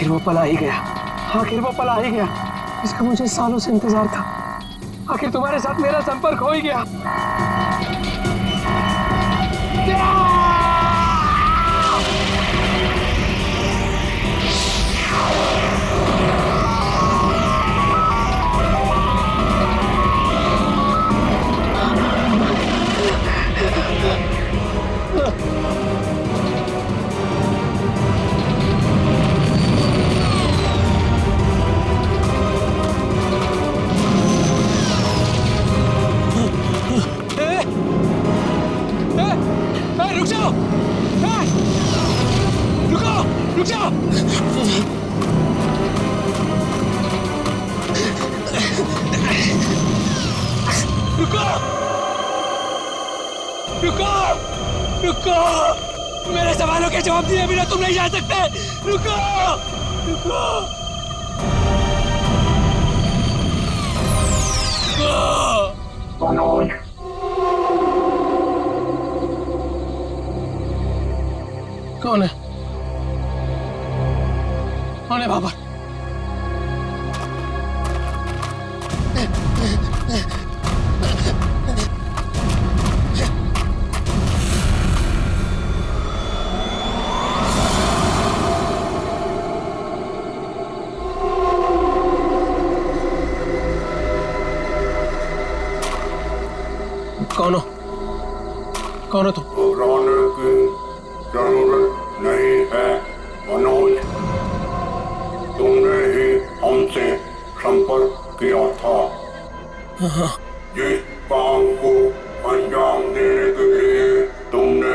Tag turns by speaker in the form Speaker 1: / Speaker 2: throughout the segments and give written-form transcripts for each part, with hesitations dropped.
Speaker 1: आखिर वो पल आ ही गया, आखिर वो पल आ ही गया। इसका मुझे सालों से इंतजार था। आखिर तुम्हारे साथ मेरा संपर्क हो ही गया। रुक जाओ! रुको! रुक जाओ! रुको! रुको! रुको! मेरे सवालों के जवाब दिए बिना तुम नहीं जा सकते। रुको! रुको! रुको! कौन है? कौन है बाबर? कौन हो? कौन हो तुम?
Speaker 2: जरूरत नहीं है मनोज, तुमने ही हमसे संपर्क किया था। जिस काम को अंजाम देने के लिए तुमने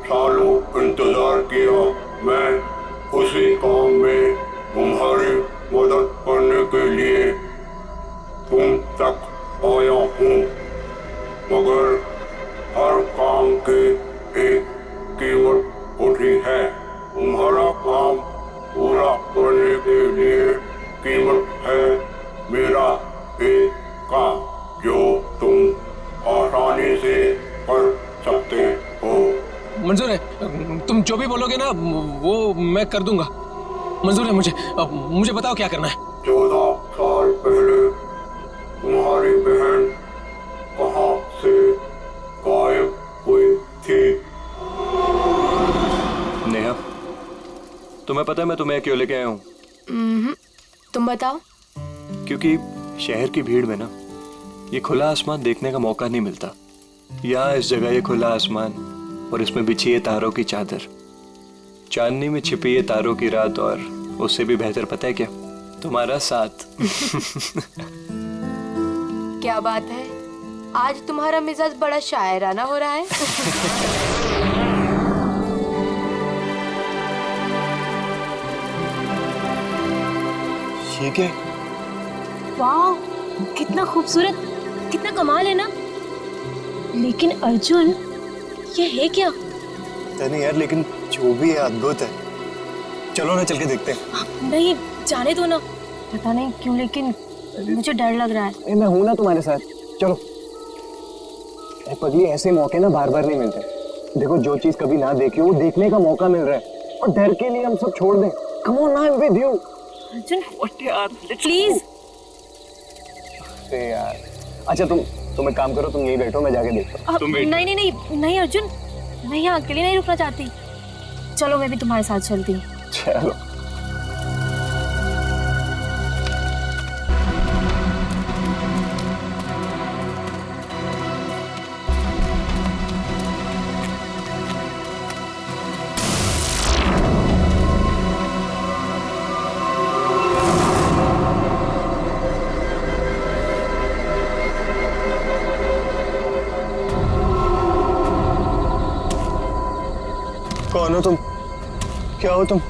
Speaker 2: सालों इंतजार किया, मैं उसी काम में तुम्हारी मदद करने के लिए तुम तक आया हूँ, मगर हर काम के एक कीमत होती है। तुम्हारा काम पूरा करने के लिए कीमत है मेरा एक काम, जो तुम आसानी से कर सकते हो।
Speaker 1: मंजूर है, तुम जो भी बोलोगे ना वो मैं कर दूंगा। मंजूर है मुझे। मुझे बताओ क्या करना है।
Speaker 2: 14 साल पहले तुम्हारी बहन कहाँ से गायब हुई थी?
Speaker 3: नेहा, तुम्हें पता है मैं तुम्हें क्यों लेके आया हूँ?
Speaker 4: तुम बताओ।
Speaker 3: क्योंकि शहर की भीड़ में ना ये खुला आसमान देखने का मौका नहीं मिलता। यहाँ इस जगह ये खुला आसमान और इसमें बिछी है तारों की चादर, चांदनी में छिपी है तारों की रात, और उससे भी बेहतर पता है क्या? तुम्हारा साथ।
Speaker 4: क्या बात है, आज तुम्हारा मिजाज बड़ा शायराना हो रहा है।
Speaker 3: ठीक है।
Speaker 5: वाह, कितना खूबसूरत, कितना कमाल है ना। लेकिन अर्जुन, ये है क्या?
Speaker 3: नहीं यार, लेकिन जो भी है अद्भुत है। चलो ना, चल के देखते हैं।
Speaker 5: नहीं, जाने दो ना। पता नहीं क्यों लेकिन मुझे डर लग रहा है।
Speaker 1: मैं हूं ना तुम्हारे साथ, चलो। पगली, ऐसे मौके ना बार बार नहीं मिलते। देखो, जो चीज कभी ना देखी हो वो देखने का मौका मिल रहा है, और डर के लिए हम सब छोड़ दें। Come on, I am with you.
Speaker 5: Arjun, यार प्लीज।
Speaker 1: यार, अच्छा तुम एक काम करो, तुम यहीं बैठो, मैं जाके देखता हूँ।
Speaker 5: नहीं नहीं नहीं नहीं अर्जुन, मैं यहाँ अकेले नहीं रुकना चाहती। चलो, मैं भी तुम्हारे साथ चलती हूँ।
Speaker 1: चलो।
Speaker 3: कौन हो तुम? क्या हो तुम?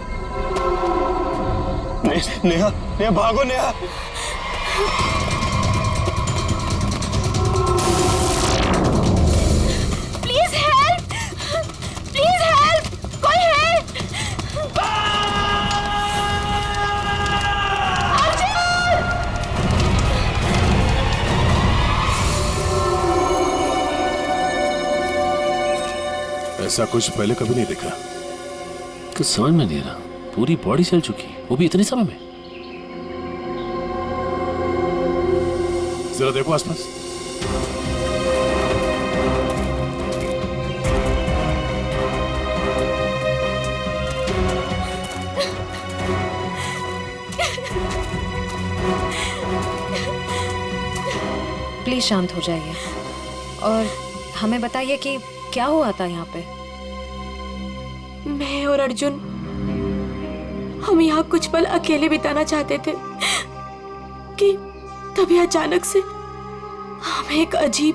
Speaker 3: नेहा, नेहा भागो Neha.
Speaker 5: Please help, please help, कोई है?
Speaker 6: ऐसा कुछ पहले कभी नहीं देखा।
Speaker 7: कुछ समझ में नहीं आ रहा, पूरी बॉडी चल चुकी है।
Speaker 6: वो भी इतने समय में। जरा देखो आसपास।
Speaker 7: प्लीज शांत हो जाइए और हमें बताइए कि क्या हुआ था यहाँ पे।
Speaker 4: मैं और अर्जुन हम यहाँ कुछ पल अकेले बिताना चाहते थे कि तभी अचानक से हमें एक अजीब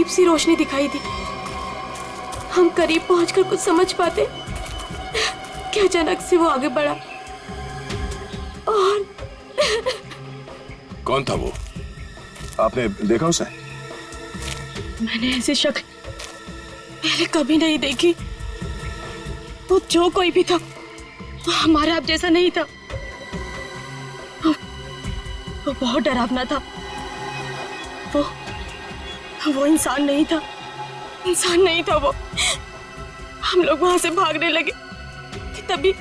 Speaker 4: सी रोशनी दिखाई दी। हम करीब पहुंचकर कुछ समझ पाते कि अचानक से वो आगे बढ़ा और
Speaker 2: कौन था वो? आपने देखा उसे?
Speaker 4: मैंने ऐसी शक्ल पहले कभी नहीं देखी। वो जो कोई भी था वो हमारे आप जैसा नहीं था। वो बहुत डरावना था। वो इंसान नहीं था। इंसान नहीं था वो। हम लोग वहां से भागने लगे कि तभी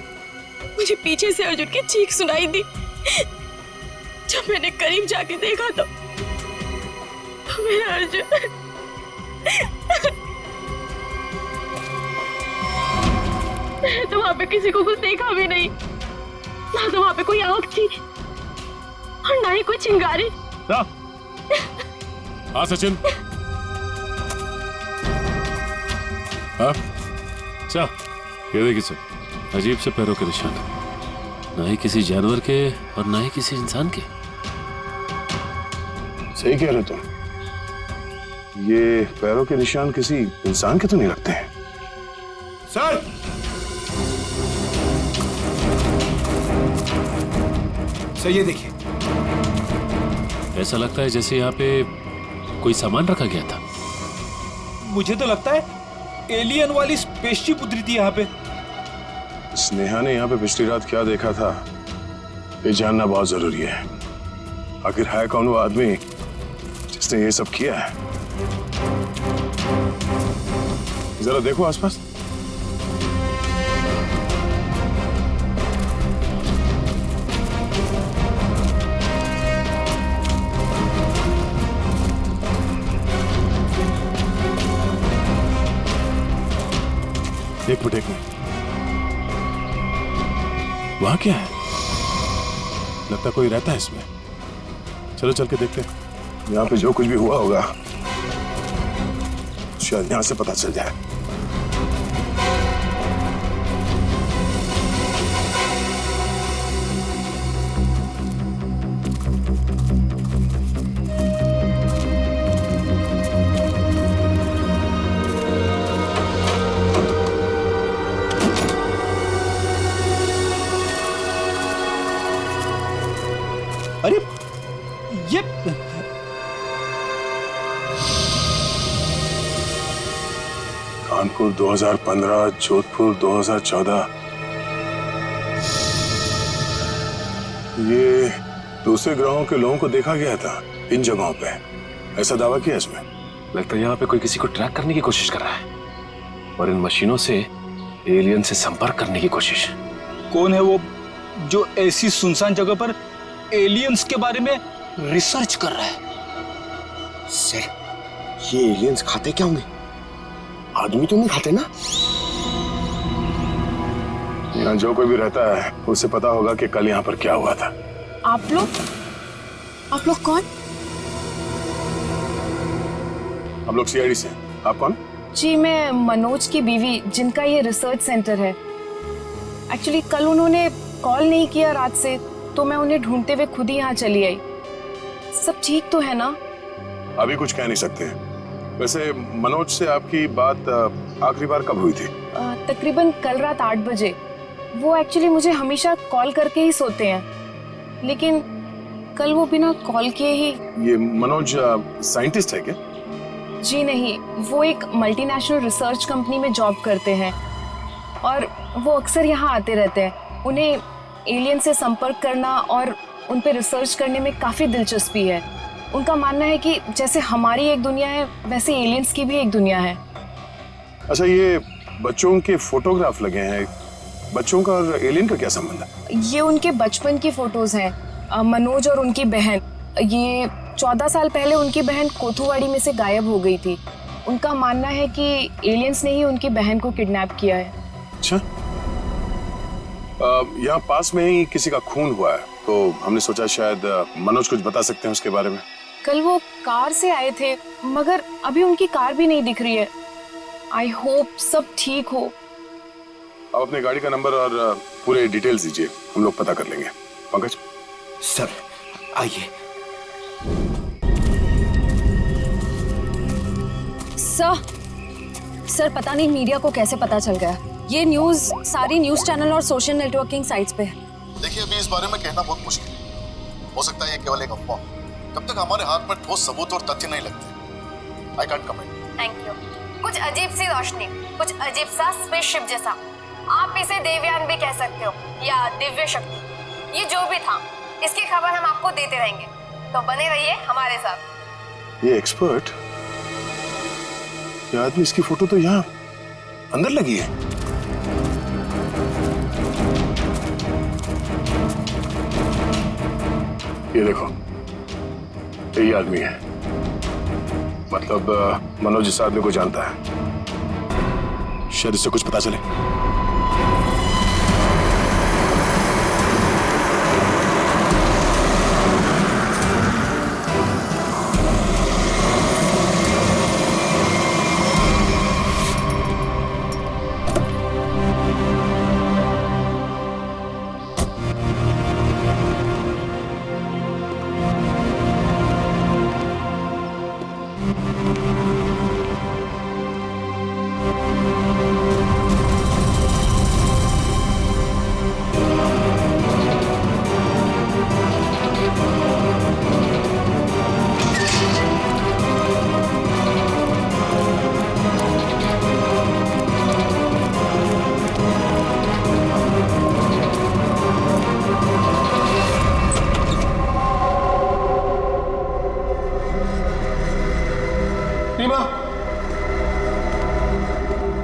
Speaker 4: मुझे पीछे से अर्जुन की चीख सुनाई दी। जब मैंने करीब जाके देखा तो मेरा अर्जुन मैंने तो वहां पे किसी को कुछ देखा भी नहीं। ना तो वहां पे कोई आंख थी और ना ही कोई चिंगारी।
Speaker 6: हाँ सचिन। हाँ चल, ये देखिए सर, अजीब से पैरों के निशान, ना ही किसी जानवर के और ना ही किसी इंसान के।
Speaker 2: सही कह रहे तुम। ये पैरों के निशान किसी इंसान के तो नहीं लगते हैं। सर,
Speaker 8: सर ये देखिए।
Speaker 6: ऐसा लगता है जैसे यहाँ पे कोई सामान रखा गया था।
Speaker 8: मुझे तो लगता है एलियन वाली स्पेसशिप उतरी थी यहाँ पे।
Speaker 2: स्नेहा ने यहाँ पे पिछली रात क्या देखा था ये जानना बहुत जरूरी है। आखिर है कौन वो आदमी जिसने ये सब किया है? जरा देखो आसपास। एक मिनट वहां क्या है? लगता कोई रहता है इसमें। चलो चल के देखते हैं। यहाँ पे जो कुछ भी हुआ होगा शायद यहाँ से पता चल जाए।
Speaker 8: अरे ये
Speaker 2: कानपुर 2015, जोधपुर 2014। ये दूसरे ग्रहों के लोगों को देखा गया था इन जगहों पे, ऐसा दावा किया इसमें।
Speaker 6: लगता है यहाँ पे कोई किसी को ट्रैक करने की कोशिश कर रहा है और इन मशीनों से एलियन से संपर्क करने की कोशिश।
Speaker 8: कौन है वो जो ऐसी सुनसान जगह पर एलियंस के बारे में रिसर्च कर रहा है?
Speaker 1: सर, ये एलियंस खाते क्या होंगे? आदमी तो नहीं खाते ना?
Speaker 2: यहाँ जो कोई भी रहता है उसे पता होगा कि कल यहाँ पर क्या हुआ था।
Speaker 5: आप लोग कौन?
Speaker 2: हम लोग सीआईडी से। आप कौन?
Speaker 7: जी मैं मनोज की बीवी, जिनका ये रिसर्च सेंटर है। एक्चुअली कल उन्होंने कॉल नहीं किया रात से, तो मैं उन्हें ढूंढते हुए खुद ही यहाँ चली आई। सब ठीक तो है ना?
Speaker 2: अभी कुछ कह नहीं सकते। वैसे मनोज से आपकी बात आखिरी बार कब हुई थी?
Speaker 7: तकरीबन कल रात 8 बजे। वो एक्चुअली मुझे हमेशा कॉल करके ही सोते हैं, लेकिन कल वो बिना कॉल किए ही।
Speaker 2: ये मनोज साइंटिस्ट है क्या?
Speaker 7: जी नहीं, वो एक मल्टीनेशनल रिसर्च कंपनी में जॉब करते हैं और वो अक्सर यहाँ आते रहते हैं। उन्हें एलियन से संपर्क करना और उन पे रिसर्च करने में काफ़ी दिलचस्पी है। उनका मानना है कि जैसे हमारी एक दुनिया है वैसे एलियंस की भी एक दुनिया है।
Speaker 2: अच्छा, ये बच्चों के फोटोग्राफ लगे हैं, बच्चों का और एलियन का क्या संबंध है?
Speaker 7: ये उनके बचपन की फोटोज हैं, मनोज और उनकी बहन। ये 14 साल पहले उनकी बहन कोथुवाड़ी में से गायब हो गई थी। उनका मानना है कि एलियंस ने ही उनकी बहन को किडनैप किया है।
Speaker 2: अच्छा, यहाँ पास में ही किसी का खून हुआ है, तो हमने सोचा शायद मनोज कुछ बता सकते हैं उसके बारे में।
Speaker 7: कल वो कार से आए थे, मगर अभी उनकी कार भी नहीं दिख रही है। आई होप सब ठीक हो।
Speaker 2: आप अपनी गाड़ी का नंबर और पूरे डिटेल्स दीजिए, हम लोग पता कर लेंगे। पंकज
Speaker 9: सर आइए।
Speaker 5: सर पता नहीं मीडिया को कैसे पता चल गया। ये न्यूज़ सारी न्यूज़ चैनल और सोशल नेटवर्किंग साइट्स पे है।
Speaker 10: देखिए, अभी इस बारे में कहना बहुत मुश्किल है। हो सकता है ये केवल एक अफवाह। जब तक हमारे हाथ में ठोस सबूत और तथ्य नहीं लगते, I can't comment.
Speaker 11: Thank you. कुछ अजीब सी रोशनी, कुछ अजीब सा स्पेसशिप जैसा, आप इसे देवयान भी कह सकते हो या दिव्य शक्ति। ये जो भी था, इसकी खबर हम आपको देते रहेंगे, तो बने रहिए हमारे साथ।
Speaker 2: ये एक्सपर्ट, ये आदमी, इसकी फोटो तो यहाँ अंदर लगी है। ये देखो, यही आदमी है। मतलब मनोज इस आदमी को जानता है। शायद इससे कुछ पता चले।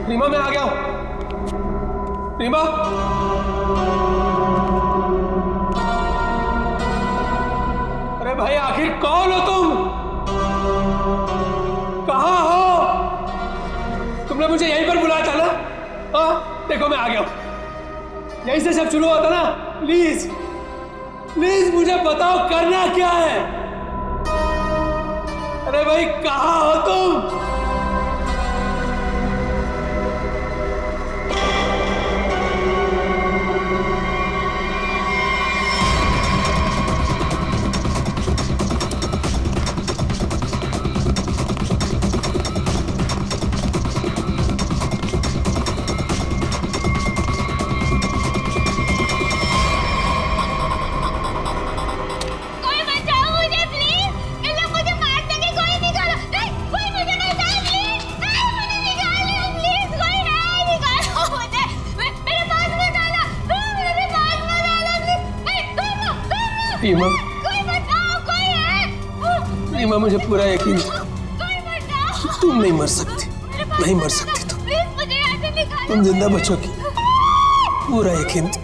Speaker 9: रीमा, मैं आ गया हूं। रीमा, अरे भाई आखिर कौन हो तुम? कहां हो? तुमने मुझे यहीं पर बुलाया था ना? हाँ, देखो मैं आ गया हूं। यहीं से सब शुरू होता ना। प्लीज प्लीज मुझे बताओ करना क्या है? अरे भाई कहां हो तुम? रीमा, रीमा मुझे पूरा यकीन था तुम नहीं मर सकती, नहीं मर सकती तुम जिंदा बचोगी, पूरा यकीन था।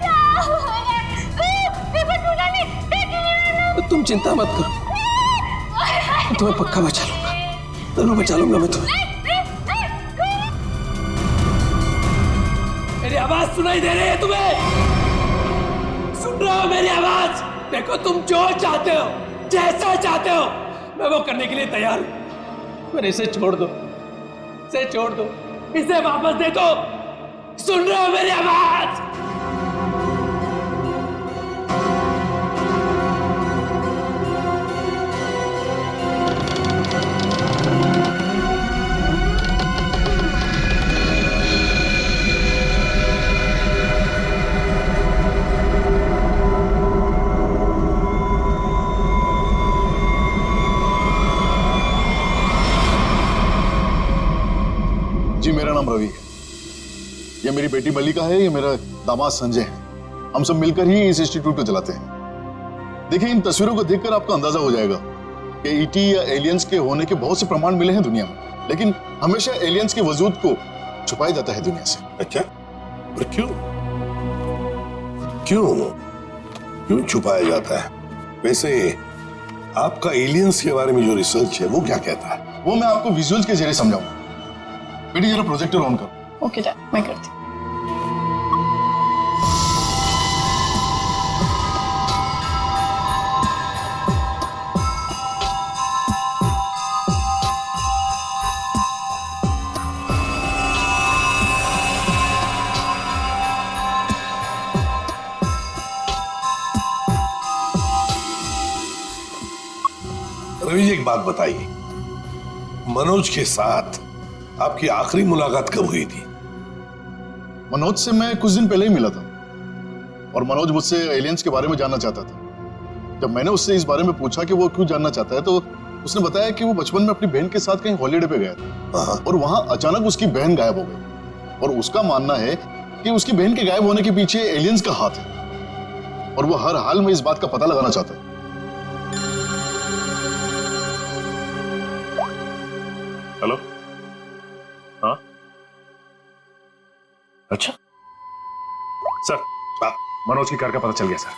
Speaker 9: तो तुम चिंता मत करो, मैं तुम्हें पक्का बचा लूंगा, जरूर बचा लूंगा मैं तुम्हें। मेरी आवाज सुनाई दे रही है तुम्हें? सुन रहे हो मेरी आवाज? देखो तुम जो चाहते हो, जैसा चाहते हो, मैं वो करने के लिए तैयार हूं। पर इसे छोड़ दो, इसे छोड़ दो, इसे वापस दे दो। सुन रहे हो मेरी आवाज?
Speaker 10: जी, मेरा नाम रवि है। ये मेरी बेटी मल्लिका है, ये मेरा दामाद संजय है। हम सब मिलकर ही इस इंस्टीट्यूट को चलाते हैं। देखिए, इन तस्वीरों को देखकर आपको अंदाजा हो जाएगा कि ईटी या एलियंस के होने के बहुत से प्रमाण मिले हैं दुनिया में, लेकिन हमेशा एलियंस के वजूद को छुपाया जाता है दुनिया से।
Speaker 2: अच्छा, और क्यों?
Speaker 12: क्यों क्यों छुपाया जाता है? वैसे आपका एलियंस के बारे में जो रिसर्च है वो क्या कहता है?
Speaker 10: वो मैं आपको विजुअल्स के जरिए समझाऊंगा। बेटी जरा प्रोजेक्टर ऑन करो।
Speaker 7: ओके डैड, मैं करती हूँ।
Speaker 12: रवि जी, एक बात बताइए, मनोज के साथ आपकी आखिरी मुलाकात कब हुई थी?
Speaker 10: मनोज से मैं कुछ दिन पहले ही मिला था और मनोज मुझसे एलियंस के बारे में जानना चाहता था। जब मैंने उससे इस बारे में पूछा कि वो क्यों जानना चाहता है तो उसने बताया कि वो बचपन में अपनी बहन के साथ कहीं हॉलीडे पे गया था और वहां अचानक उसकी बहन गायब हो गई और उसका मानना है कि उसकी बहन के गायब होने के पीछे एलियंस का हाथ है और वो हर हाल में इस बात का पता लगाना चाहता है।
Speaker 2: हेलो, हाँ, अच्छा सर, मनोज की कार का पता चल गया सर।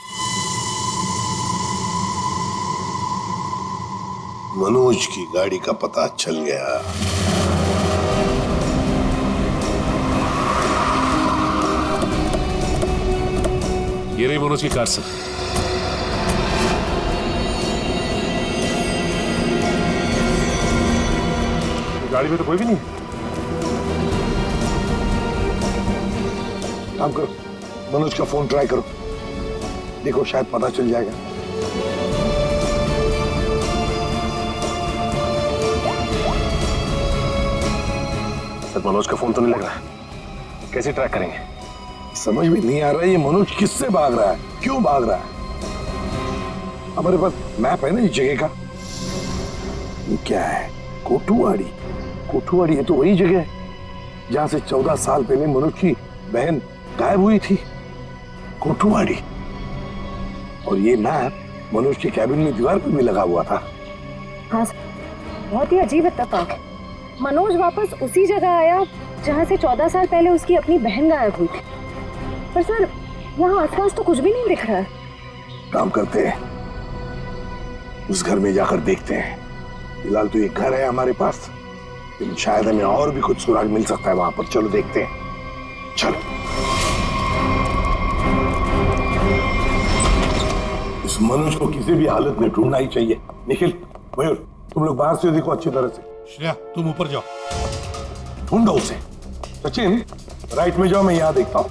Speaker 12: मनोज की गाड़ी का पता चल गया।
Speaker 6: ये रही मनोज की कार सर।
Speaker 2: गाड़ी में तो कोई भी नहीं है।
Speaker 12: काम करो, मनोज का फोन ट्राई करो, देखो शायद पता चल जाएगा।
Speaker 2: सर, मनोज का फोन तो नहीं लग रहा है, कैसे ट्रैक करेंगे?
Speaker 12: समझ में नहीं आ रहा है ये मनोज किससे भाग रहा है, क्यों भाग रहा है? हमारे पास मैप है ना इस जगह का। ये क्या है? कोठुआड़ी। कोठुआड़ी है तो वही जगह है जहां से 14 साल पहले मनोज की बहन गायब हुई थी। कोठुआड़ी। और ये मैप मनोज के कैबिन में दीवार पर भी लगा हुआ था।
Speaker 5: हाँ सर, बहुत ही अजीब इत्तेफाक। मनोज वापस उसी जगह आया जहाँ से 14 साल पहले उसकी अपनी बहन गायब हुई थी। पर सर, यहाँ आसपास तो कुछ भी नहीं दिख रहा है।
Speaker 12: काम करते हैं, उस घर में जाकर देखते हैं। फिलहाल तो ये घर है हमारे पास, लेकिन शायद हमें और भी कुछ सुराग मिल सकता है वहां पर। चलो देखते हैं, चलो। इस मनोज को किसी भी हालत में ढूंढना ही चाहिए। निखिल, मयूर, तुम लोग बाहर से देखो अच्छी तरह से।
Speaker 10: श्रेया, तुम ऊपर जाओ,
Speaker 12: ढूंढो उसे। सचिन, राइट में जाओ, मैं यहां देखता हूं।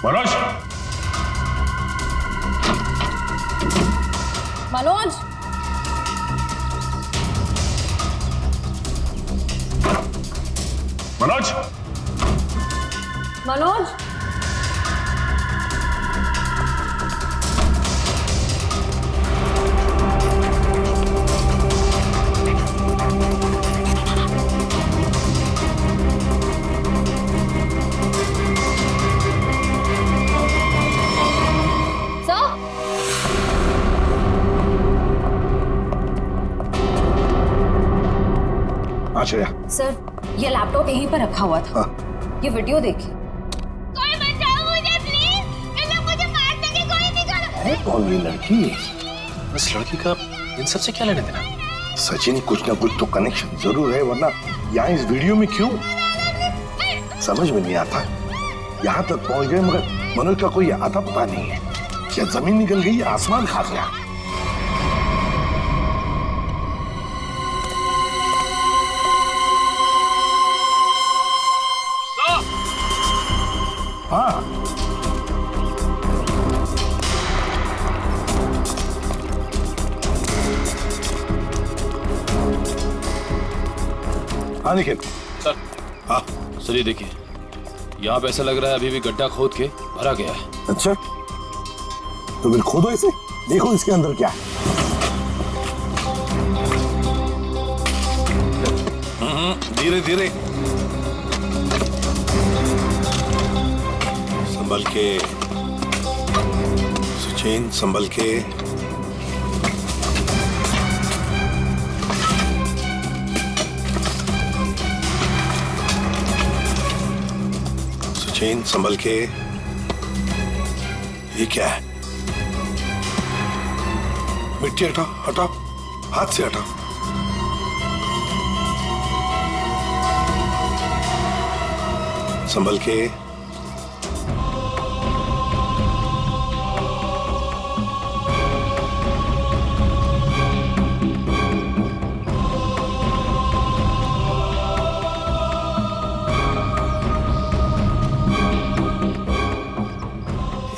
Speaker 2: मनोज,
Speaker 7: मनोज,
Speaker 2: मनोज,
Speaker 7: मनोज,
Speaker 5: सर, ये लैपटॉप यहीं पर रखा हुआ था। ये वीडियो देखिए।
Speaker 11: कोई बचाओ मुझे प्लीज, ये लोग मुझे मार देंगे, कोई निकालो।
Speaker 12: है कौन ये लड़की?
Speaker 6: इस लड़की का इन सब से क्या लेना देना?
Speaker 12: सचिन, कुछ ना कुछ तो कनेक्शन जरूर है, वरना यहाँ इस वीडियो में क्यों? समझ में नहीं आता। यहाँ तक पहुंच गए मगर मनोज का कोई आता पता नहीं है। क्या जमीन निकल गई या आसमान खा गया? हाँ, हाँ निखिल।
Speaker 6: सर,
Speaker 12: हाँ
Speaker 6: सर ये देखिए, यहाँ पे ऐसा लग रहा है अभी भी गड्ढा खोद के भरा गया है।
Speaker 12: अच्छा, तो फिर खोदो इसे, देखो इसके अंदर क्या है।
Speaker 2: धीरे धीरे, संभल के सचिन, संभल के।
Speaker 12: चेन संभल के। ये क्या है? मिट्टी हटाओ, हटाओ, हाथ से हटाओ। संभल के।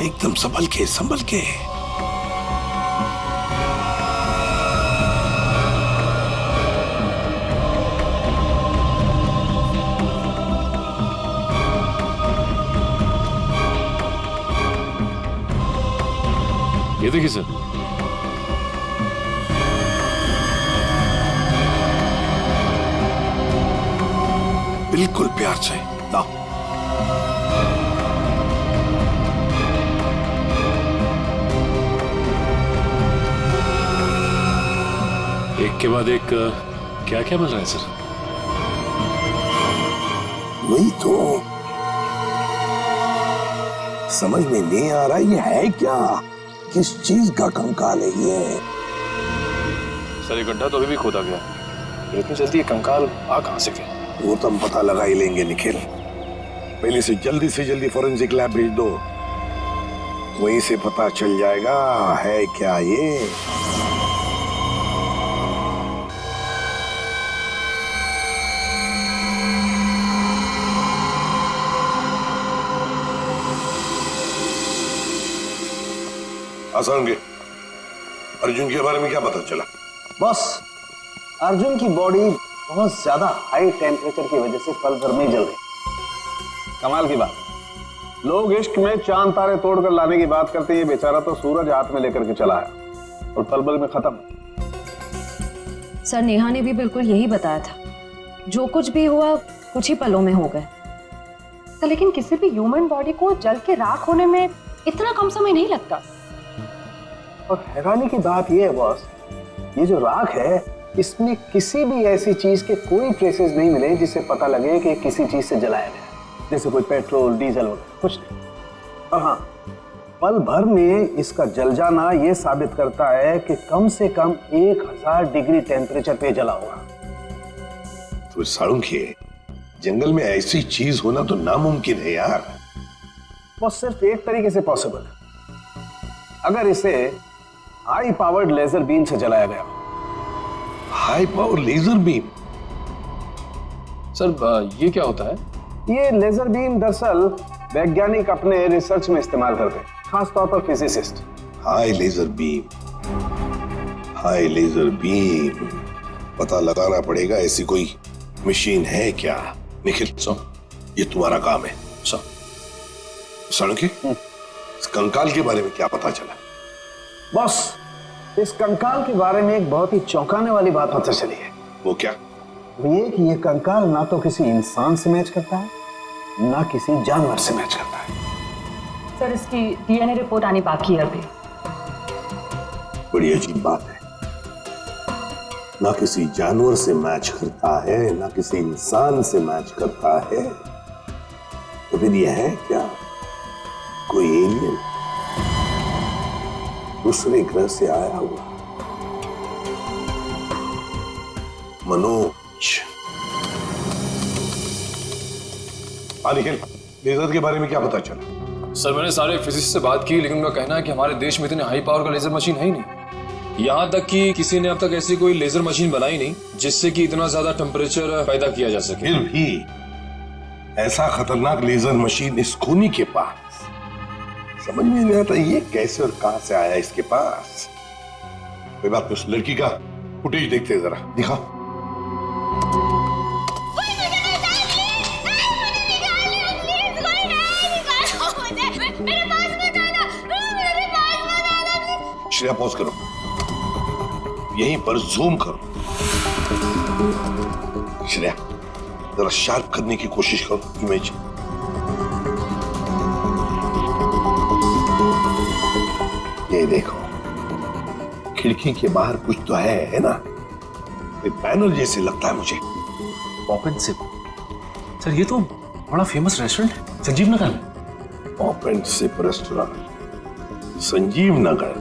Speaker 12: एकदम संभल के, संभल के।
Speaker 6: ये देखिए सर,
Speaker 12: बिल्कुल प्यार से लाओ।
Speaker 6: एक के बाद एक क्या क्या मिल रहा है सर?
Speaker 12: वही तो समझ में नहीं आ रहा, ये है क्या? किस चीज का कंकाल है ये?
Speaker 3: सर ये गड्ढा तो अभी भी खोदा गया, इतनी जल्दी ये कंकाल आ कहां से गया?
Speaker 12: वो तो हम पता लगा ही लेंगे निखिल। पहले से जल्दी फॉरेंसिक लैब भेज दो, वहीं से पता चल जाएगा है क्या ये। आसान के अर्जुन के बारे में क्या पता चला?
Speaker 1: बॉस, अर्जुन की बॉडी बहुत ज्यादा हाई टेम्परेचर की वजह से पल भर में जल गई। कमाल की बात, लोग इश्क में चांद तारे तोड़कर लाने की बात करते हैं, ये बेचारा तो सूरज हाथ में लेकर के चला है और पल भर में खत्म।
Speaker 5: सर नेहा ने भी बिल्कुल यही बताया था, जो कुछ भी हुआ कुछ ही पलों में हो गए। तो लेकिन किसी भी ह्यूमन बॉडी को जल के राख होने में इतना कम समय नहीं लगता।
Speaker 1: और हैरानी की बात यह है बॉस, ये जो राख है इसमें किसी भी ऐसी चीज के कोई ट्रेसेस नहीं मिले जिससे पता लगे कि किसी चीज से जलाया गया, जैसे कोई पेट्रोल डीजल वगैरह कुछ नहीं। और हाँ, पल भर में इसका जल जाना यह साबित करता है कि कम से कम 1000 डिग्री टेम्परेचर पे जला होगा।
Speaker 12: तो साळुंखे, जंगल में ऐसी चीज होना तो नामुमकिन है यार।
Speaker 1: वो सिर्फ एक तरीके से पॉसिबल है, अगर इसे हाई पावर्ड लेजर बीम से जलाया गया।
Speaker 12: High power laser beam?
Speaker 3: Sir ये क्या होता है?
Speaker 1: ये लेजर बीम दरअसल वैज्ञानिक अपने रिसर्च में इस्तेमाल करते हैं, खासतौर पर physicist.
Speaker 12: High laser beam, high laser beam, पता लगाना पड़ेगा ऐसी कोई मशीन है क्या। निखिल ये तुम्हारा काम है। साळुंखे, इस कंकाल के बारे में क्या पता चला?
Speaker 1: बॉस, इस कंकाल के बारे में एक बहुत ही चौंकाने वाली बात पता चली है।
Speaker 12: वो क्या?
Speaker 1: वो ये कि ये कंकाल ना तो किसी इंसान से मैच करता है, ना किसी जानवर से मैच करता है।
Speaker 5: सर इसकी डीएनए रिपोर्ट आनी बाकी है अभी।
Speaker 12: बड़ी अजीब बात है, ना किसी जानवर से मैच करता है, ना किसी इंसान से मैच करता है। तो फिर यह है क्या? कोई एलियन दूसरे ग्रह से आया हुआ? मनोज। निखिल, लेजर के बारे में क्या पता चला?
Speaker 3: सर मैंने सारे फिजिसिस्ट से बात की, लेकिन उनका कहना है कि हमारे देश में इतने हाई पावर का लेजर मशीन है ही नहीं। यहाँ तक कि किसी ने अब तक ऐसी कोई लेजर मशीन बनाई नहीं जिससे कि इतना ज्यादा टेम्परेचर पैदा किया जा सके।
Speaker 12: फिर भी ऐसा खतरनाक लेजर मशीन इस खूनी के पास, समझ में नहीं आता ये कैसे और कहां से आया इसके पास। कोई बात नहीं, उस लड़की का फुटेज देखते हैं जरा, दिखाओ। श्रेया पॉज करो, यहीं पर जूम करो। श्रेया जरा शार्प करने की कोशिश करो इमेज। ये देखो, खिड़की के बाहर कुछ तो है ना? बैनर जैसे लगता है मुझे।
Speaker 3: Open SIP. सर ये तो बड़ा फेमस रेस्टोरेंट है।
Speaker 9: Sanjeev Nagar?
Speaker 12: Pop and sip restaurant Sanjeev Nagar.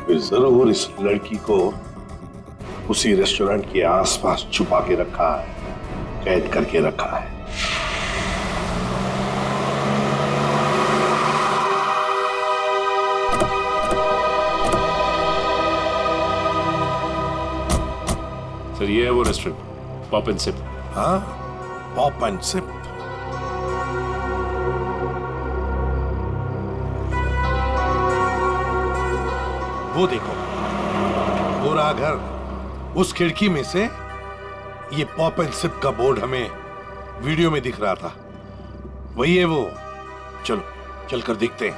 Speaker 12: फिर जरूर इस लड़की को उसी रेस्टोरेंट के आसपास छुपा के रखा है, कैद करके रखा है।
Speaker 6: सर ये है वो रेस्टोरेंट, पॉप एंड सिप।
Speaker 12: हाँ, पॉप एंड सिप। वो देखो, वो रहा घर, उस खिड़की में से ये पॉप एंड सिप का बोर्ड हमें वीडियो में दिख रहा था। वही है वो। चलो चलकर देखते हैं।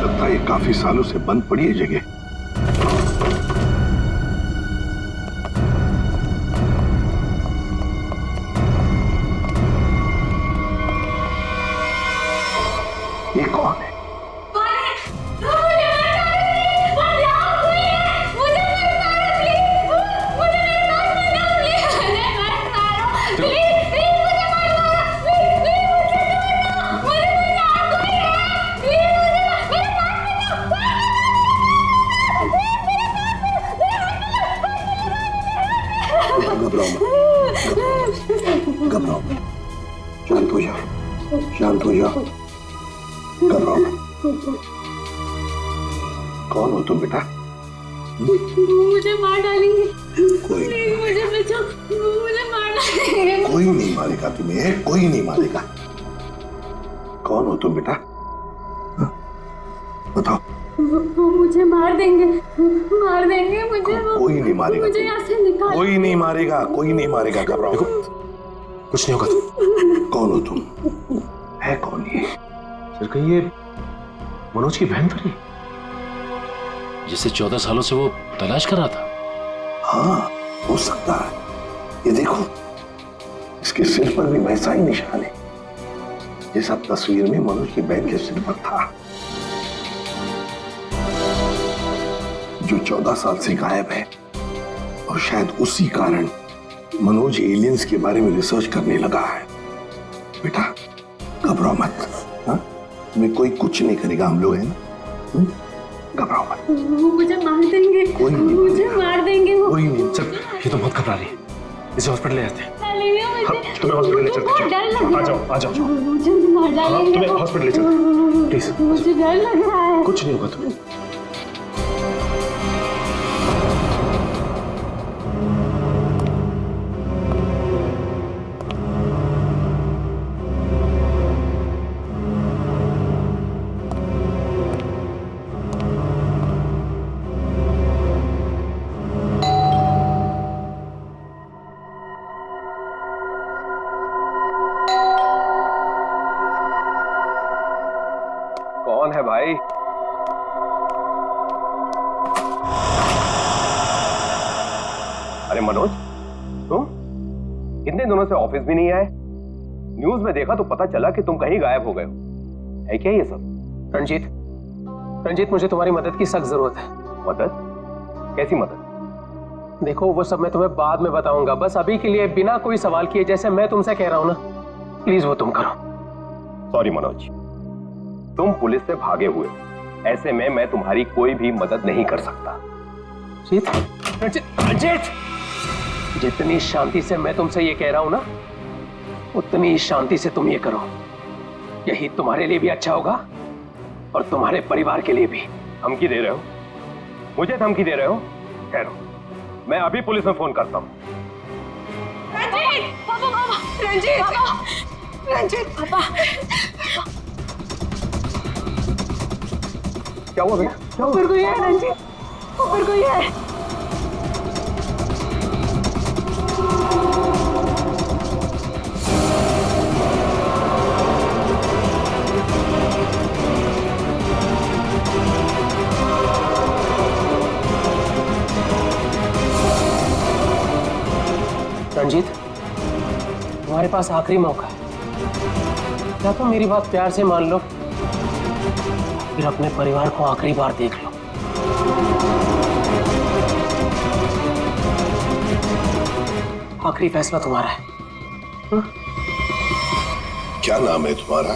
Speaker 12: लगता है ये काफी सालों से बंद पड़ी है जगह। ये कौन है? घबराओ मत, शांत हो जाओ, शांत हो जाओ, घबराओ मत। कौन हो तुम बेटा?
Speaker 4: मुझे मार डालेंगे।
Speaker 12: कोई नहीं,
Speaker 4: मुझे बचाओ, मुझे मार डालेंगे।
Speaker 12: कोई नहीं मारेगा तुम्हें, कोई नहीं मारेगा। कौन हो तुम बेटा? हाँ? बताओ।
Speaker 4: वो मुझे मार देंगे मुझे।
Speaker 12: कोई नहीं मारेगा,
Speaker 4: मुझे यहाँ से निकाल।
Speaker 12: कोई नहीं मारेगा, कोई नहीं मारेगा। घबराओ,
Speaker 9: कुछ नहीं होगा।
Speaker 12: कौन हो तुम? है कौन ये?
Speaker 9: सर कहीं ये मनोज की बहन तो नहीं?
Speaker 6: जिसे 14 सालों से वो तलाश कर रहा था।
Speaker 12: हाँ, हो सकता है। ये देखो, इसके सिर पर भी वैसा ही निशान है जैसा तस्वीर में मनोज की बहन के सिर पर था, जो 14 साल से गायब है। और शायद उसी कारण मनोज एलियंस के बारे में रिसर्च करने लगा है। बेटा घबराओ मत, हाँ? तुम्हें कोई कुछ नहीं करेगा, हम लोग हैं ना। घबराओ मत।
Speaker 4: वो मुझे मार देंगे,
Speaker 12: कोई नहीं,
Speaker 4: मुझे मार देंगे वो।
Speaker 9: कोई नहीं। सर ये तो बहुत घबरा रही है, इसे हॉस्पिटल ले जाते हैं। तुम्हें हॉस्पिटल ले चलते हैं।
Speaker 4: डर लग रहा है।
Speaker 9: आ जाओ।
Speaker 4: मुझे मार डालेंगे।
Speaker 9: तुम्हें हॉस्पिटल ले चलते हैं, प्लीज।
Speaker 4: मुझे डर लग रहा है।
Speaker 9: कुछ नहीं होगा तुम्हें।
Speaker 1: कौन है भाई? अरे मनोज, तुम कितने दिनों से ऑफिस भी नहीं आए? न्यूज में देखा तो पता चला कि तुम कहीं गायब हो गए हो। है क्या ये सब?
Speaker 9: रंजीत मुझे तुम्हारी मदद की सख्त जरूरत है।
Speaker 1: मदद? कैसी मदद?
Speaker 9: देखो वो सब मैं तुम्हें बाद में बताऊंगा, बस अभी के लिए बिना कोई सवाल किए जैसे मैं तुमसे कह रहा हूं ना, प्लीज वो तुम करो।
Speaker 1: सॉरी मनोज, तुम पुलिस से भागे हुए, ऐसे में मैं तुम्हारी कोई भी मदद नहीं कर सकता।
Speaker 9: रंजीत, जितनी शांति से मैं तुमसे ये कह रहा हूं ना, उतनी शांति से तुम ये करो। यही तुम्हारे लिए भी अच्छा होगा और तुम्हारे परिवार के लिए भी।
Speaker 1: धमकी दे रहे हो? मुझे धमकी दे रहे हो? ठहरो, मैं अभी पुलिस में फोन करता हूं।
Speaker 4: रंजीत, पापा, रंजीत, पापा।
Speaker 1: क्या हुआ बेटा?
Speaker 4: ऊपर कोई है रंजीत, ऊपर कोई है।
Speaker 9: रंजीत, तुम्हारे पास आखिरी मौका है, क्या तुम मेरी बात प्यार से मान लो, फिर अपने परिवार को आखिरी बार देख लो। आखिरी फैसला तुम्हारा है।
Speaker 12: क्या नाम है तुम्हारा?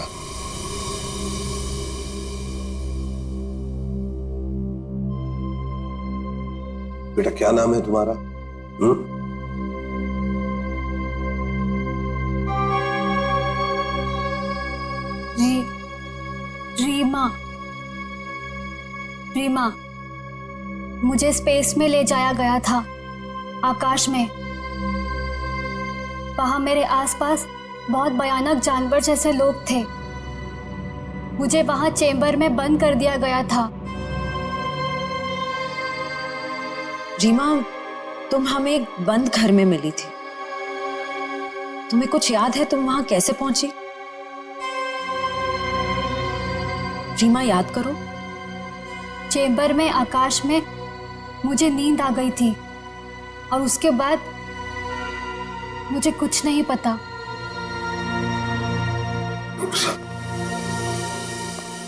Speaker 12: बेटा क्या नाम है तुम्हारा?
Speaker 13: रीमा। रीमा, मुझे स्पेस में ले जाया गया था, आकाश में। वहां मेरे आसपास बहुत भयानक जानवर जैसे लोग थे। मुझे वहां चेंबर में बंद कर दिया गया था।
Speaker 14: रीमा, तुम हमें एक बंद घर में मिली थी। तुम्हें कुछ याद है तुम वहां कैसे पहुंची? रीमा, याद करो।
Speaker 13: चेंबर में आकाश में मुझे नींद आ गई थी और उसके बाद मुझे कुछ नहीं पता।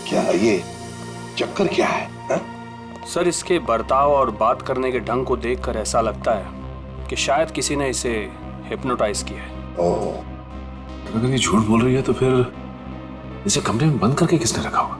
Speaker 12: क्या ये चक्कर क्या है हा?
Speaker 15: सर, इसके बर्ताव और बात करने के ढंग को देखकर ऐसा लगता है कि शायद किसी ने इसे हिप्नोटाइज किया है।
Speaker 12: ओह,
Speaker 6: अगर ये झूठ बोल रही है तो फिर इसे कमरे में बंद करके किसने रखा होगा?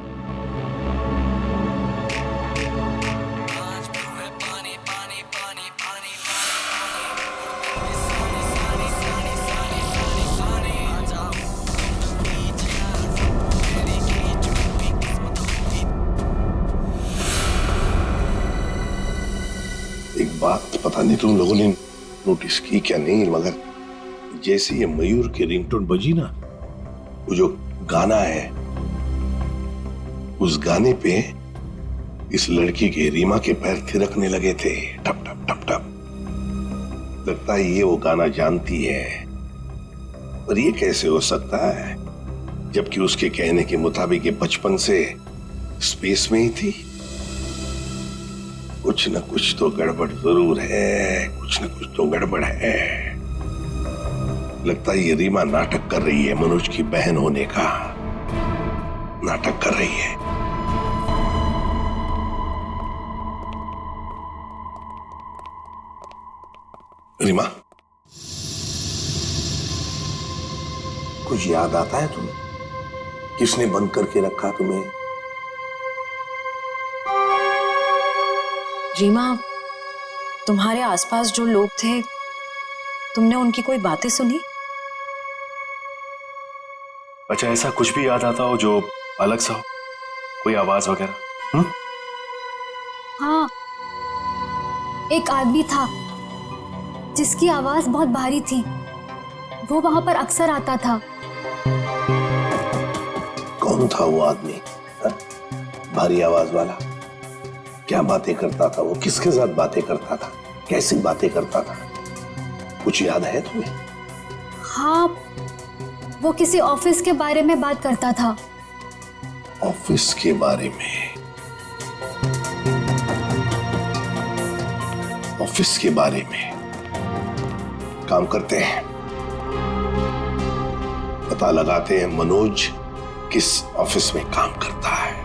Speaker 12: एक बात पता नहीं तुम लोगों ने नोटिस की क्या नहीं, मगर जैसे ये मयूर की रिंगटोन बजी ना, वो जो गाना है, उस गाने पे इस लड़की के रीमा के पैर थिरकने लगे थे, टप टप टप टप। लगता है ये वो गाना जानती है, पर ये कैसे हो सकता है जबकि उसके कहने के मुताबिक ये बचपन से स्पेस में ही थी। कुछ न कुछ तो गड़बड़ जरूर है, कुछ न कुछ तो गड़बड़ है। लगता है ये रीमा नाटक कर रही है, मनोज की बहन होने का नाटक कर रही है। रीमा, कुछ याद आता है तुम्हें? किसने बंद करके रखा तुम्हें?
Speaker 14: रीमा, तुम्हारे आसपास जो लोग थे, तुमने उनकी कोई बातें सुनी?
Speaker 6: अच्छा, ऐसा कुछ भी याद आता हो जो अलग सा हो, कोई आवाज वगैरह?
Speaker 13: हाँ, एक आदमी था जिसकी आवाज बहुत भारी थी। वो वहां पर अक्सर आता था।
Speaker 12: कौन था वो आदमी? भारी आवाज वाला? क्या बातें करता था वो? किसके साथ बातें करता था? कैसी बातें करता था? कुछ याद है तुम्हें?
Speaker 13: हाँ, वो किसी ऑफिस के बारे में बात करता था।
Speaker 12: ऑफिस के बारे में? ऑफिस के बारे में? काम करते हैं, पता लगाते हैं मनोज किस ऑफिस में काम करता है।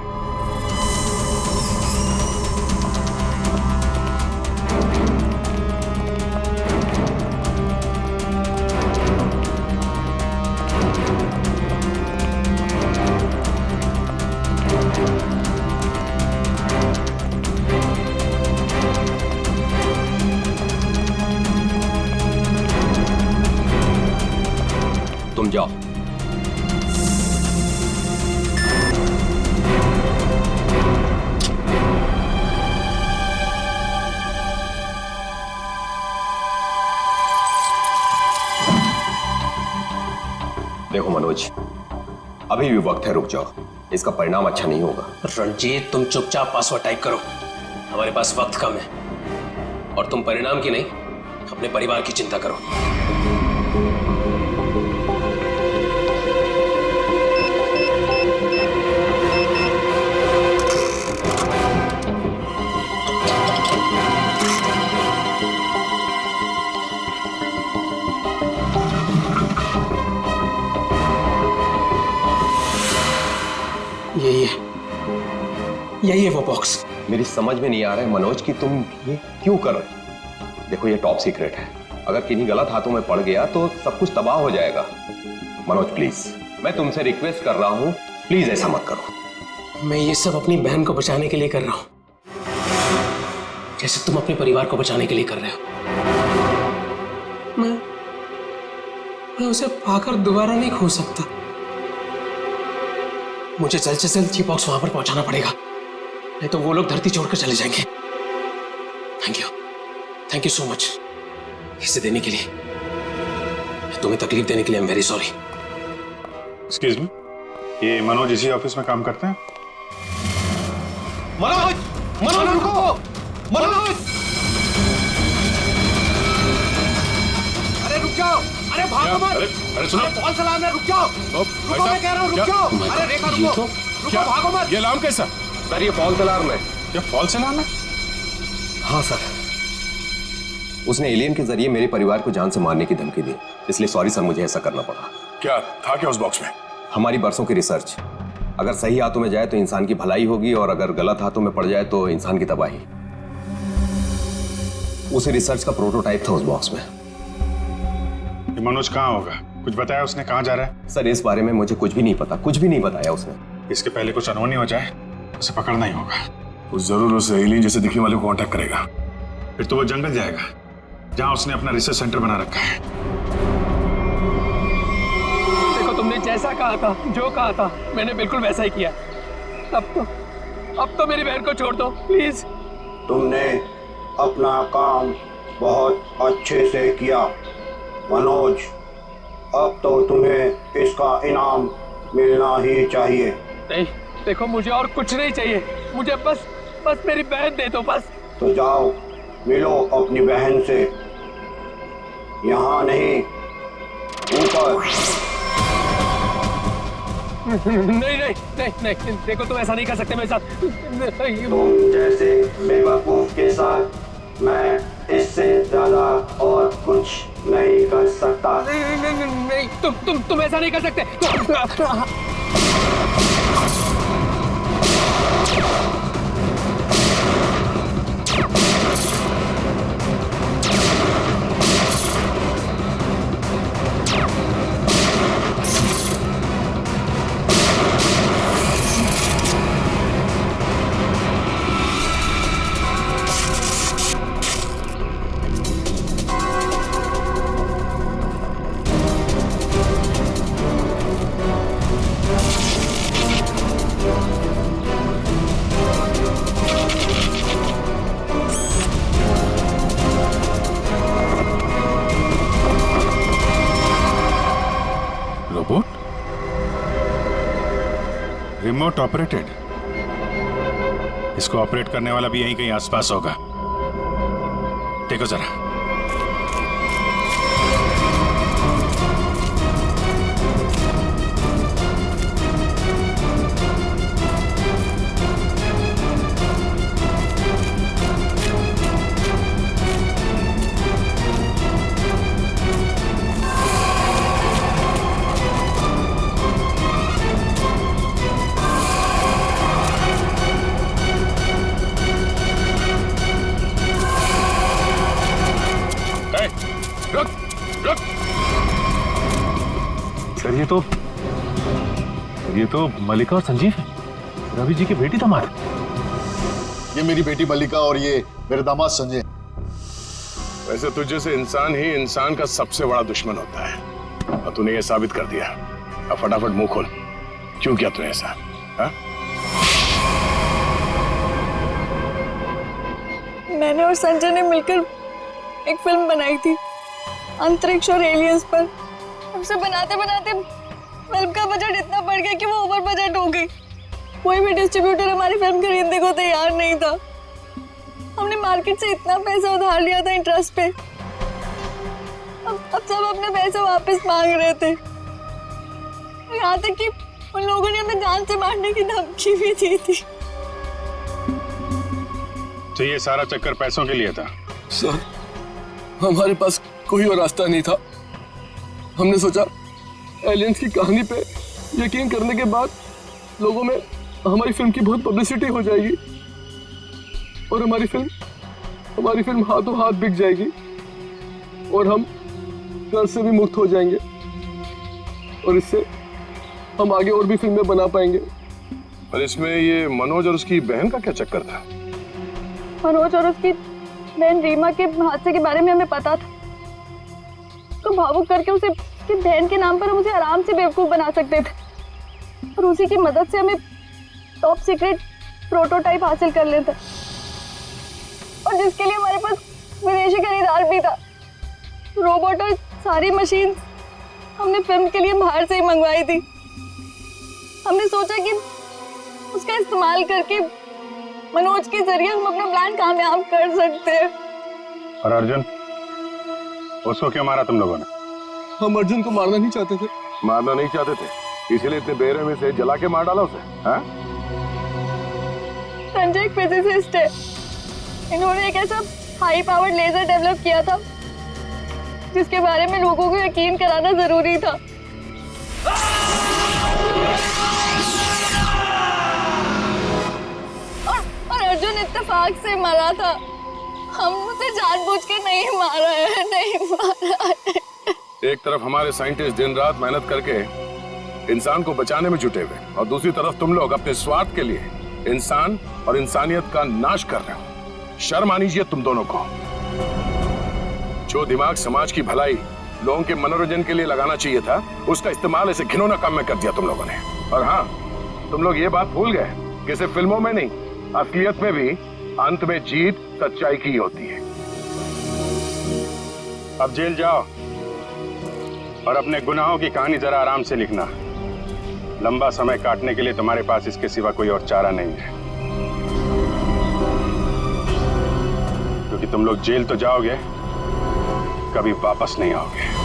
Speaker 16: तुम जाओ। देखो मनोज, अभी भी वक्त है, रुक जाओ, इसका परिणाम अच्छा नहीं होगा।
Speaker 9: रणजीत, तुम चुपचाप पासवर्ड टाइप करो, हमारे पास वक्त कम है। और तुम परिणाम की नहीं, अपने परिवार की चिंता करो। यही है वो बॉक्स।
Speaker 16: मेरी समझ में नहीं आ रहा है मनोज कि तुम ये क्यों कर रहे हो। देखो, ये टॉप सीक्रेट है, अगर किन्हीं गलत हाथों में पड़ गया तो सब कुछ तबाह हो जाएगा। मनोज प्लीज, मैं तुमसे रिक्वेस्ट कर रहा हूं, प्लीज ऐसा मत करो।
Speaker 9: मैं ये सब अपनी बहन को बचाने के लिए कर रहा हूं, जैसे तुम अपने परिवार को बचाने के लिए कर रहे हो। मैं उसे पाकर दोबारा नहीं खो सकता। मुझे जल्द से जल्द जी बॉक्स वहां पर पहुंचाना पड़ेगा, नहीं तो वो लोग धरती छोड़कर चले जाएंगे। थैंक यू सो मच इसे देने के लिए, तुम्हें तकलीफ देने के लिए। I am very sorry.
Speaker 17: Excuse me, ये मनोज इसी ऑफिस में काम करते हैं?
Speaker 9: मनोज, मनोज रुको, मनोज! अरे रुक जाओ, अरे भागो मत!
Speaker 17: अरे सुनो,
Speaker 9: फॉल्स अलार्म है, रुक जाओ! रुको, मैं कह रहा हूँ रुक जाओ! अरे रेखा रुको, रुको, भागो मत!
Speaker 17: ये अलार्म कैसा?
Speaker 16: सर ये फॉल्स अलार्म है।
Speaker 17: ये फॉल्स अलार्म है?
Speaker 16: हाँ सर, उसने एलियन के जरिए मेरे परिवार को जान से मारने की धमकी दी, इसलिए सॉरी सर, मुझे ऐसा करना पड़ा।
Speaker 2: क्या था क्या उस बॉक्स में?
Speaker 16: हमारी बरसों की रिसर्च, अगर सही हाथों में जाए तो इंसान की भलाई होगी और अगर गलत हाथों में पड़ जाए तो इंसान की तबाही। उसी रिसर्च का प्रोटोटाइप था उस बॉक्स में।
Speaker 17: ये मनोज कहाँ होगा? कुछ बताया उसने कहाँ जा रहा है?
Speaker 16: सर इस बारे में मुझे कुछ भी नहीं पता, कुछ भी नहीं बताया उसने।
Speaker 17: इसके पहले कुछ अनहोनी हो जाए, उसे पकड़ना ही होगा।
Speaker 2: वो जरूर उस एलियन जैसे दिखने वाले को कांटेक्ट करेगा।
Speaker 17: फिर तो वो जंगल जाएगा जहां उसने अपना रिसर्च सेंटर बना रखा है।
Speaker 9: देखो तुमने जैसा कहा था, जो कहा था, मैंने बिल्कुल वैसा ही किया। अब तो मेरी बहन को छोड़ दो प्लीज।
Speaker 18: तुमने अपना काम बहुत अच्छे से किया मनोज, अब तो तुम्हें इसका इनाम मिलना ही चाहिए।
Speaker 9: नहीं देखो, मुझे और कुछ नहीं चाहिए, मुझे बस मेरी बहन दे दो बस।
Speaker 18: तो जाओ मिलो अपनी बहन से, यहाँ नहीं ऊपर।
Speaker 9: नहीं, देखो तुम ऐसा नहीं कर सकते मेरे साथ।
Speaker 18: तुम जैसे बेवकूफ के साथ मैं इससे ज्यादा और कुछ नहीं कर सकता।
Speaker 9: नहीं, तुम ऐसा नहीं कर सकते।
Speaker 17: Remote operated? इसको ऑपरेट करने वाला भी यहीं कहीं आसपास होगा। देखो जरा। ये तो मल्लिका और संजीव है, रवि जी की बेटी दामाद।
Speaker 10: ये मेरी बेटी मल्लिका और ये मेरे दामाद संजय।
Speaker 2: वैसे तुझे से इंसान ही इंसान का सबसे बड़ा दुश्मन होता है और तूने ये साबित कर दिया। अब फटाफट मुंह खोल, क्यों किया तूने ऐसा? हा?
Speaker 4: मैंने और संजय ने मिलकर एक फिल्म बनाई थी अंतरिक्ष और एलियंस पर। हमसे बनाते बनाते फिल्म का बजट इतना बढ़ गया कि वो ओवर बजट हो गई। कोई भी डिस्ट्रीब्यूटर हमारी फिल्म खरीदने को तैयार नहीं था। हमने मार्केट से इतना पैसा उधार लिया था इंटरेस्ट पे। अब सब अपने पैसे वापस मांग रहे थे। यहाँ तक कि उन लोगों ने हमें जान से मारने की धमकी भी दी थी।
Speaker 17: तो ये सारा चक्कर पैसों के लिए था?
Speaker 19: सर, हमारे पास कोई और रास्ता नहीं था। हमने सोचा एलियंस की कहानी पे यकीन करने के बाद लोगों में हमारी फिल्म की बहुत पब्लिसिटी हो जाएगी और हमारी फिल्म हाथों हाथ बिक जाएगी और हम कर्ज से भी मुक्त हो जाएंगे और इससे हम आगे और भी फिल्में बना पाएंगे।
Speaker 2: पर इसमें ये मनोज और उसकी बहन का क्या चक्कर था?
Speaker 4: मनोज और उसकी बहन रीमा के हादसे के बारे में हमें पता था। तो भावुक करके उसे उसकी बहन के नाम पर हम उसे आराम से बेवकूफ बना सकते थे और उसी की मदद से हमें टॉप सीक्रेट प्रोटोटाइप हासिल कर लेते और जिसके लिए हमारे पास विदेशी खरीदार भी था। रोबोट और सारी मशीन हमने फिल्म के लिए बाहर से ही मंगवाई थी। हमने सोचा कि उसका इस्तेमाल करके मनोज के जरिए हम अपना प्लान कामयाब कर सकते हैं।
Speaker 17: और अर्जुन, उसको क्यों मारा तुम लोगों ने?
Speaker 19: हम अर्जुन को मारना नहीं चाहते थे।
Speaker 12: मारना नहीं चाहते थे, इसीलिए इतने बेरहमी से जला के मार डाला उसे। हाँ?
Speaker 4: संजय एक फिजिसिस्ट है। इन्होंने एक ऐसा हाई पावर्ड लेजर डेवलप किया था जिसके बारे में लोगों को यकीन कराना जरूरी था। और अर्जुन इत्तेफाक से मरा था। हम उसे जानबूझ के नहीं मारा है, नहीं मारा है।
Speaker 12: एक तरफ हमारे साइंटिस्ट दिन रात मेहनत करके इंसान को बचाने में जुटे हुए और दूसरी तरफ तुम लोग अपने स्वार्थ के लिए इंसान और इंसानियत का नाश कर रहे हो। शर्म आनी चाहिए तुम दोनों को। जो दिमाग समाज की भलाई, लोगों के मनोरंजन के लिए लगाना चाहिए था, उसका इस्तेमाल ऐसे घिनौना काम में कर दिया तुम लोगों ने। और हाँ, तुम लोग ये बात भूल गए कि सिर्फ फिल्मों में नहीं, असलियत में भी अंत में जीत सच्चाई की होती है।
Speaker 17: अब जेल जाओ और अपने गुनाहों की कहानी जरा आराम से लिखना। लंबा समय काटने के लिए तुम्हारे पास इसके सिवा कोई और चारा नहीं है, क्योंकि तुम लोग जेल तो जाओगे, कभी वापस नहीं आओगे।